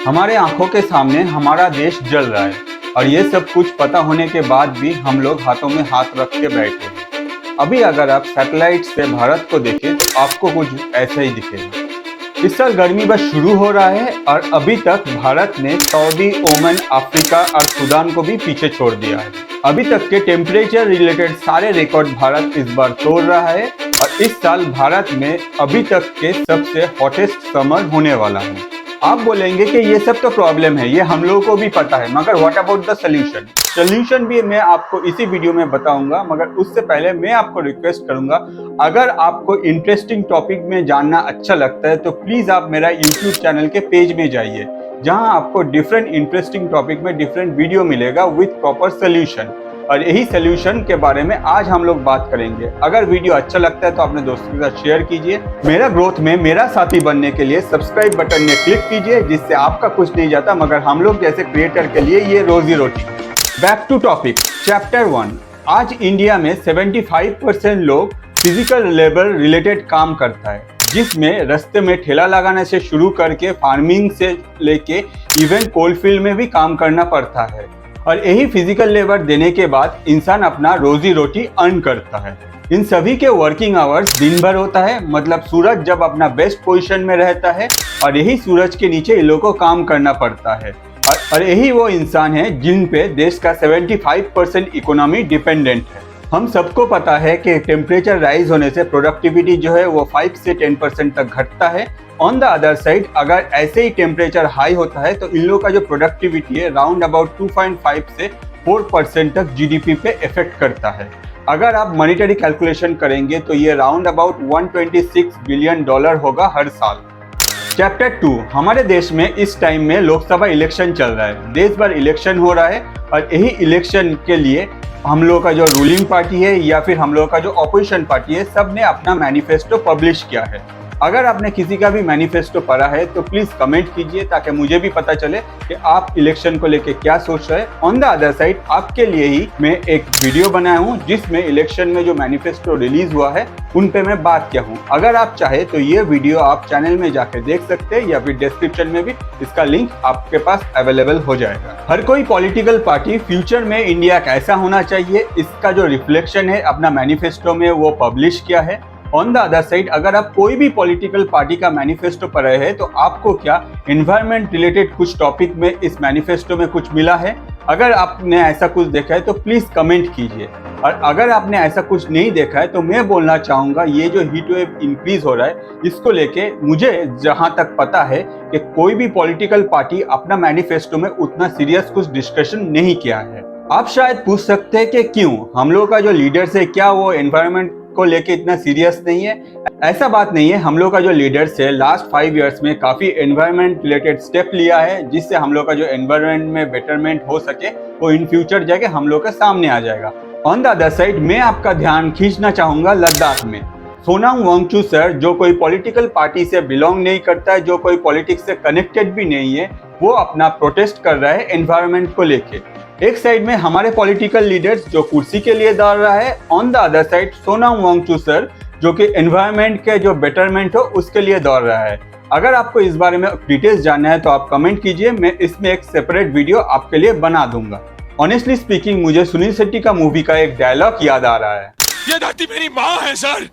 हमारे आंखों के सामने हमारा देश जल रहा है और ये सब कुछ पता होने के बाद भी हम लोग हाथों में हाथ रख के बैठे हैं। अभी अगर आप सैटेलाइट से भारत को देखें तो आपको कुछ ऐसा ही दिखेगा। इस साल गर्मी बस शुरू हो रहा है और अभी तक भारत ने सऊदी, ओमान, अफ्रीका और सूडान को भी पीछे छोड़ दिया है। अभी तक के टेम्परेचर रिलेटेड सारे रिकॉर्ड भारत इस बार तोड़ रहा है और इस साल भारत में अभी तक के सबसे हॉटेस्ट समर होने वाला है। आप बोलेंगे कि ये सब तो प्रॉब्लम है, ये हम लोगों को भी पता है, मगर what about the solution? Solution भी मैं आपको इसी वीडियो में बताऊंगा, मगर उससे पहले मैं आपको रिक्वेस्ट करूंगा, अगर आपको इंटरेस्टिंग टॉपिक में जानना अच्छा लगता है तो प्लीज आप मेरा यूट्यूब चैनल के पेज में जाइए, जहां आपको डिफरेंट इंटरेस्टिंग टॉपिक में डिफरेंट वीडियो मिलेगा विथ प्रॉपर सोल्यूशन। और यही सोल्यूशन के बारे में आज हम लोग बात करेंगे। अगर वीडियो अच्छा लगता है तो अपने दोस्तों के साथ शेयर कीजिए। मेरा ग्रोथ में मेरा साथी बनने के लिए सब्सक्राइब बटन में क्लिक कीजिए, जिससे आपका कुछ नहीं जाता मगर हम लोग जैसे क्रिएटर के लिए ये रोजी रोटी। Back to topic, chapter 1। आज इंडिया में 75% लोग फिजिकल लेबर रिलेटेड काम करता है, जिसमें रास्ते में ठेला लगाने से शुरू करके फार्मिंग से लेके इवन कोल फील्ड में भी काम करना पड़ता है। और यही फिजिकल लेबर देने के बाद इंसान अपना रोजी रोटी अर्न करता है। इन सभी के वर्किंग आवर्स दिन भर होता है, मतलब सूरज जब अपना बेस्ट पोजीशन में रहता है और यही सूरज के नीचे इन लोगों को काम करना पड़ता है। और यही वो इंसान है जिन पे देश का 75% इकोनॉमी डिपेंडेंट है। हम सबको पता है कि टेम्परेचर राइज होने से प्रोडक्टिविटी जो है वो 5 से 10% तक घटता है। ऑन द अदर साइड, अगर ऐसे ही टेम्परेचर हाई होता है तो इन लोगों का जो प्रोडक्टिविटी है राउंड अबाउट 2.5 से 4% तक जीडीपी पे इफेक्ट करता है। अगर आप मॉनेटरी कैलकुलेशन करेंगे तो ये राउंड अबाउट $126 बिलियन होगा हर साल। चैप्टर 2। हमारे देश में इस टाइम में लोकसभा इलेक्शन चल रहा है, देश भर इलेक्शन हो रहा है और यही इलेक्शन के लिए हम लोगों का जो रूलिंग पार्टी है या फिर हम लोगों का जो ऑपोजिशन पार्टी है, सब ने अपना मैनिफेस्टो पब्लिश किया है। अगर आपने किसी का भी मैनिफेस्टो पढ़ा है तो प्लीज कमेंट कीजिए, ताकि मुझे भी पता चले कि आप इलेक्शन को लेके क्या सोच रहे हैं। ऑन द अदर साइड, आपके लिए ही मैं एक वीडियो बनाया हूँ जिसमें इलेक्शन में जो मैनिफेस्टो रिलीज हुआ है उन पे मैं बात किया हूँ। अगर आप चाहे तो ये वीडियो आप चैनल में जाकर देख सकते हैं या फिर डिस्क्रिप्शन में भी इसका लिंक आपके पास अवेलेबल हो जाएगा। हर कोई पॉलिटिकल पार्टी फ्यूचर में इंडिया कैसा होना चाहिए इसका जो रिफ्लेक्शन है अपना मैनिफेस्टो में वो पब्लिश किया है। ऑन द अदर साइड, अगर आप कोई भी पॉलिटिकल पार्टी का मैनिफेस्टो पढ़ रहे हैं तो आपको क्या एनवायरनमेंट रिलेटेड कुछ टॉपिक में इस मैनिफेस्टो में कुछ मिला है? अगर आपने ऐसा कुछ देखा है तो प्लीज कमेंट कीजिए। और अगर आपने ऐसा कुछ नहीं देखा है तो मैं बोलना चाहूँगा, ये जो हीट वेव इंक्रीज हो रहा है इसको लेके मुझे जहाँ तक पता है कि कोई भी पॉलिटिकल पार्टी अपना मैनिफेस्टो में उतना सीरियस कुछ डिस्कशन नहीं किया है। आप शायद पूछ सकते हैं कि क्यों, हम लोग का जो लीडर्स है क्या वो एनवायरनमेंट को लेके इतना सीरियस नहीं है? ऐसा बात नहीं है। हम लोग का जो लीडर्स है लास्ट 5 इयर्स में काफी एनवायरनमेंट रिलेटेड स्टेप लिया है, जिससे हम लोग का जो एनवायरनमेंट में बेटरमेंट हो सके वो इन फ्यूचर जाके हम लोग के सामने आ जाएगा। ऑन द अदर साइड, मैं आपका ध्यान खींचना चाहूंगा लद्दाख में। सोनाम वांगचुक सर, जो कोई पॉलिटिकल पार्टी से बिलोंग नहीं करता है, जो कोई पॉलिटिक्स से कनेक्टेड भी नहीं है, वो अपना प्रोटेस्ट कर रहा है एनवायरनमेंट को लेके। एक साइड में हमारे पॉलिटिकल लीडर्स जो कुर्सी के लिए दौड़ रहा है, on the other side Sonam Wangchuk sir जो कि एनवायरनमेंट के जो बेटरमेंट हो उसके लिए दौड़ रहा है। अगर आपको इस बारे में डिटेल्स जानना है तो आप कमेंट कीजिए, मैं इसमें एक सेपरेट वीडियो आपके लिए बना दूंगा। ऑनेस्टली स्पीकिंग, मुझे सुनील शेट्टी का मूवी का एक डायलॉग याद आ रहा है, ये धरती मेरी माँ है सर।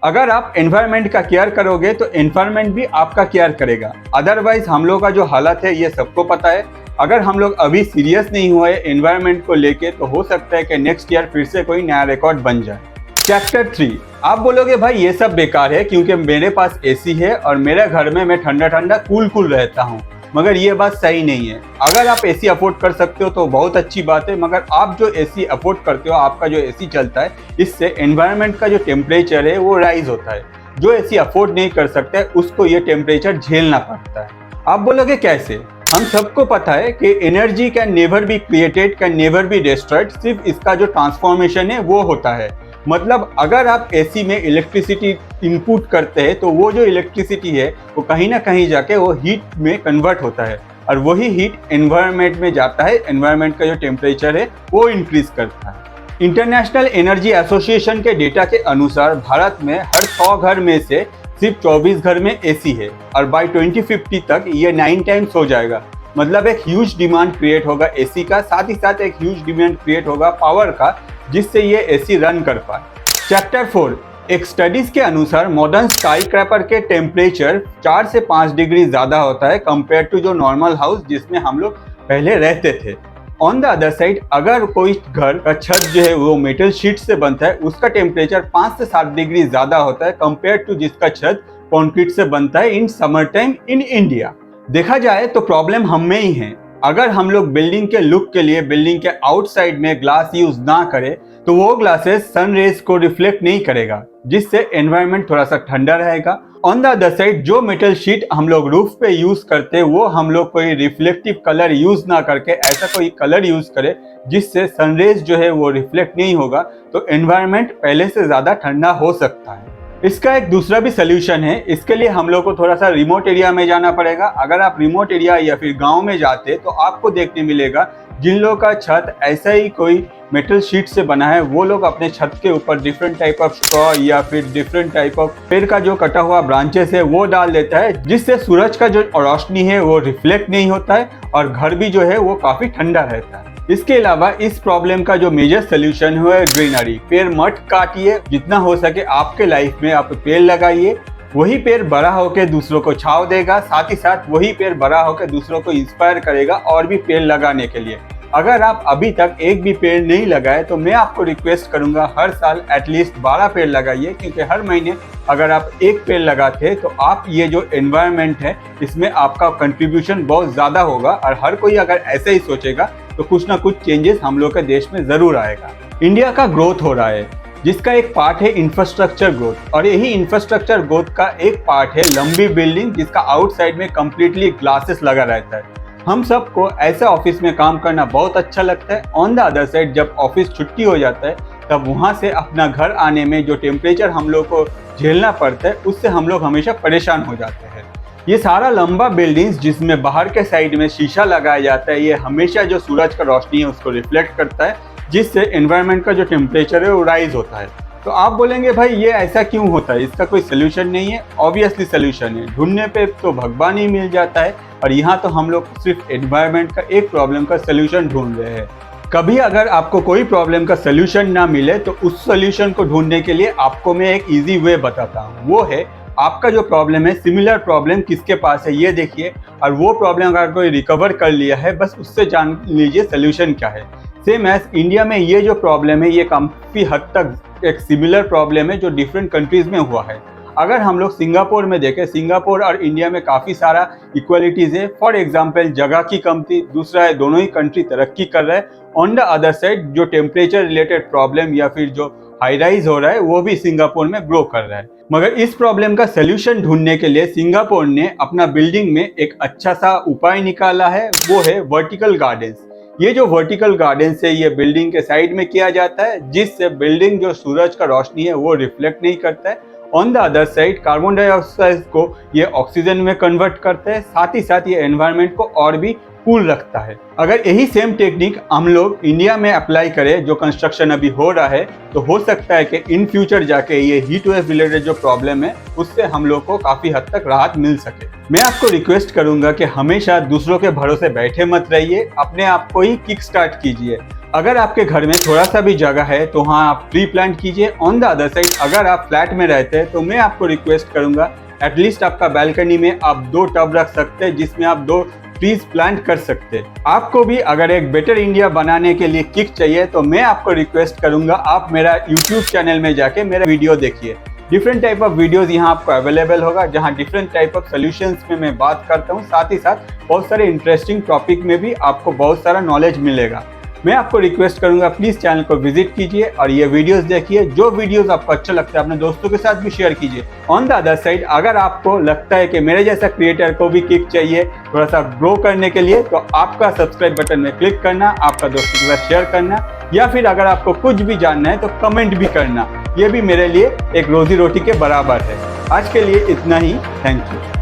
अगर आप एनवायरनमेंट का केयर करोगे तो एनवायरनमेंट भी आपका केयर करेगा। अदरवाइज हम लोग का जो हालत है ये सबको पता है। अगर हम लोग अभी सीरियस नहीं हुए एनवायरनमेंट को लेके तो हो सकता है कि नेक्स्ट ईयर फिर से कोई नया रिकॉर्ड बन जाए। चैप्टर 3। आप बोलोगे भाई ये सब बेकार है क्योंकि मेरे पास एसी है और मेरे घर में मैं ठंडा ठंडा कूल रहता हूँ, मगर ये बात सही नहीं है। अगर आप एसी अफोर्ड कर सकते हो तो बहुत अच्छी बात है, मगर आप जो एसी अफोर्ड करते हो, आपका जो एसी चलता है, इससे एनवायरनमेंट का जो टेम्परेचर है वो राइज होता है। जो एसी अफोर्ड नहीं कर सकता है उसको ये टेम्परेचर झेलना पड़ता है। आप बोलोगे कैसे? हम सबको पता है कि energy can never be created, can never be destroyed, सिर्फ इसका जो ट्रांसफॉर्मेशन है वो होता है। मतलब अगर आप एसी में इलेक्ट्रिसिटी इनपुट करते हैं तो वो जो इलेक्ट्रिसिटी है वो कहीं ना कहीं जाके वो हीट में कन्वर्ट होता है और वही हीट एनवायरनमेंट में जाता है, एनवायरनमेंट का जो टेम्परेचर है वो इंक्रीज करता है। इंटरनेशनल एनर्जी एसोसिएशन के डेटा के अनुसार भारत में हर 100 घर में से सिर्फ 24 घर में एसी है और बाय 2050 तक ये 9 टाइम्स हो जाएगा। मतलब एक ह्यूज डिमांड क्रिएट होगा एसी का, साथ ही साथ एक ह्यूज डिमांड क्रिएट होगा पावर का, जिससे ये एसी रन कर पाए। चैप्टर 4, एक स्टडीज के अनुसार मॉडर्न स्काई क्रैपर के टेम्परेचर 4 से 5 डिग्री ज़्यादा होता है कंपेयर टू जो नॉर्मल हाउस जिसमें हम लोग पहले रहते थे। ऑन द अदर साइड, अगर कोई घर का छत जो है वो मेटल शीट से बनता है, उसका टेम्परेचर 5 से 7 डिग्री ज़्यादा होता है कंपेयर टू जिसका छत कंक्रीट से बनता है in summer time in India. देखा जाए तो प्रॉब्लम हम में ही है। अगर हम लोग बिल्डिंग के लुक के लिए बिल्डिंग के आउटसाइड में ग्लास यूज ना करें तो वो ग्लासेस सन रेज को रिफ्लेक्ट नहीं करेगा, जिससे एनवायरनमेंट थोड़ा सा ठंडा रहेगा। ऑन द अदर साइड, जो मेटल शीट हम लोग रूफ पे यूज करते हैं वो हम लोग कोई रिफ्लेक्टिव कलर यूज ना करके ऐसा कोई कलर यूज करें जिससे सनरेज जो है वो रिफ्लेक्ट नहीं होगा, तो एनवायरनमेंट पहले से ज्यादा ठंडा हो सकता है। इसका एक दूसरा भी सोल्यूशन है। इसके लिए हम लोग को थोड़ा सा रिमोट एरिया में जाना पड़ेगा। अगर आप रिमोट एरिया या फिर गांव में जाते तो आपको देखने मिलेगा जिन लोगों का छत ऐसा ही कोई मेटल शीट से बना है, वो लोग अपने छत के ऊपर डिफरेंट टाइप ऑफ स्ट्रॉ या फिर डिफरेंट टाइप ऑफ पेड़ का जो कटा हुआ ब्रांचेस है वो डाल देता है, जिससे सूरज का जो रोशनी है वो रिफ्लेक्ट नहीं होता है और घर भी जो है वो काफी ठंडा रहता है। इसके अलावा इस प्रॉब्लम का जो मेजर सोल्यूशन है ग्रीनरी। पेड़ मत काटिए, जितना हो सके आपके लाइफ में आप पेड़ लगाइए। वही पेड़ बड़ा होकर दूसरों को छांव देगा, साथ ही साथ वही पेड़ बड़ा होकर दूसरों को इंस्पायर करेगा और भी पेड़ लगाने के लिए। अगर आप अभी तक एक भी पेड़ नहीं लगाए तो मैं आपको रिक्वेस्ट करूंगा हर साल एटलीस्ट 12 पेड़ लगाइए, क्योंकि हर महीने अगर आप एक पेड़ लगाते हैं तो आप ये जो एनवायरनमेंट है इसमें आपका कंट्रीब्यूशन बहुत ज़्यादा होगा। और हर कोई अगर ऐसे ही सोचेगा तो कुछ ना कुछ चेंजेस हम लोग के देश में ज़रूर आएगा। इंडिया का ग्रोथ हो रहा है, जिसका एक पार्ट है इंफ्रास्ट्रक्चर ग्रोथ, और यही इंफ्रास्ट्रक्चर ग्रोथ का एक पार्ट है लंबी बिल्डिंग जिसका आउटसाइड में कम्प्लीटली ग्लासेस लगा रहता है। हम सबको ऐसे ऑफिस में काम करना बहुत अच्छा लगता है। ऑन द अदर साइड, जब ऑफिस छुट्टी हो जाता है तब वहाँ से अपना घर आने में जो टेम्परेचर हम लोग को झेलना पड़ता है उससे हम लोग हमेशा परेशान हो जाते हैं। ये सारा लंबा बिल्डिंग्स जिसमें बाहर के साइड में शीशा लगाया जाता है, ये हमेशा जो सूरज का रोशनी है उसको रिफ्लेक्ट करता है, जिससे एनवायरनमेंट का जो टेम्परेचर है वो राइज होता है। तो आप बोलेंगे भाई ये ऐसा क्यों होता है, इसका कोई सोल्यूशन नहीं है। ऑब्वियसली सोल्यूशन है, ढूंढने पे तो भगवान ही मिल जाता है, और यहाँ तो हम लोग सिर्फ एनवायरनमेंट का एक प्रॉब्लम का सोल्यूशन ढूंढ रहे हैं। कभी अगर आपको कोई प्रॉब्लम का सोल्यूशन ना मिले तो उस सोल्यूशन को ढूंढने के लिए आपको मैं एक ईजी वे बताता हूँ। वो है, आपका जो प्रॉब्लम है सिमिलर प्रॉब्लम किसके पास है ये देखिए, और वो प्रॉब्लम अगर कोई रिकवर कर लिया है बस उससे जान लीजिए सोल्यूशन क्या है। सेम एज इंडिया में ये जो प्रॉब्लम है ये काफ़ी हद तक एक सिमिलर प्रॉब्लम है जो डिफरेंट कंट्रीज में हुआ है। अगर हम लोग सिंगापुर में देखें, सिंगापुर और इंडिया में काफ़ी सारा इक्वालिटीज़ है। फॉर एग्जांपल, जगह की कमती, दूसरा है दोनों ही कंट्री तरक्की कर रहा है। ऑन द अदर साइड, जो टेम्परेचर रिलेटेड प्रॉब्लम या फिर जो हाई राइज हो रहा है वो भी सिंगापुर में ग्रो कर रहा है। मगर इस प्रॉब्लम का सोल्यूशन ढूंढने के लिए सिंगापुर ने अपना बिल्डिंग में एक अच्छा सा उपाय निकाला है, वो है वर्टिकल गार्डन्स। ये जो वर्टिकल गार्डन्स है ये बिल्डिंग के साइड में किया जाता है, जिससे बिल्डिंग जो सूरज का रोशनी है वो रिफ्लेक्ट नहीं करता है। On the other side, carbon dioxide को ये ऑक्सीजन में कन्वर्ट करता है, साथ ही साथ ये एनवायरनमेंट को और भी कूल रखता है। अगर यही सेम टेक्निक हम लोग इंडिया में अप्लाई करें, जो कंस्ट्रक्शन अभी हो रहा है, तो हो सकता है कि इन फ्यूचर जाके ये हीट वेव रिलेटेड जो प्रॉब्लम है उससे हम लोग को काफ़ी हद तक राहत मिल सके। मैं आपको रिक्वेस्ट करूंगा कि हमेशा दूसरों के भरोसे बैठे मत रहिए, अपने आप को ही किक स्टार्ट कीजिए। अगर आपके घर में थोड़ा सा भी जगह है तो हाँ, आप ट्री प्लांट कीजिए। ऑन द अदर साइड, अगर आप फ्लैट में रहते हैं तो मैं आपको रिक्वेस्ट करूंगा एटलीस्ट आपका बैल्कनी में आप 2 टब रख सकते हैं जिसमें आप 2 ट्रीज प्लांट कर सकते हैं। आपको भी अगर एक बेटर इंडिया बनाने के लिए किक चाहिए तो मैं आपको रिक्वेस्ट करूंगा आप मेरा यूट्यूब चैनल में जाके मेरा वीडियो देखिए। डिफरेंट टाइप ऑफ वीडियोस यहाँ आपको अवेलेबल होगा, जहाँ डिफरेंट टाइप ऑफ सोल्यूशंस में मैं बात करता हूँ। साथ ही साथ बहुत सारे इंटरेस्टिंग टॉपिक में भी आपको बहुत सारा नॉलेज मिलेगा। मैं आपको रिक्वेस्ट करूंगा प्लीज़ चैनल को विजिट कीजिए और ये वीडियोस देखिए। जो वीडियोस आपको अच्छा लगता है अपने दोस्तों के साथ भी शेयर कीजिए। ऑन द अदर साइड, अगर आपको लगता है कि मेरे जैसा क्रिएटर को भी किक चाहिए थोड़ा सा ग्रो करने के लिए, तो आपका सब्सक्राइब बटन में क्लिक करना, आपका दोस्तों के साथ शेयर करना, या फिर अगर आपको कुछ भी जानना है तो कमेंट भी करना। ये भी मेरे लिए एक रोजी रोटी के बराबर है। आज के लिए इतना ही। Thank you.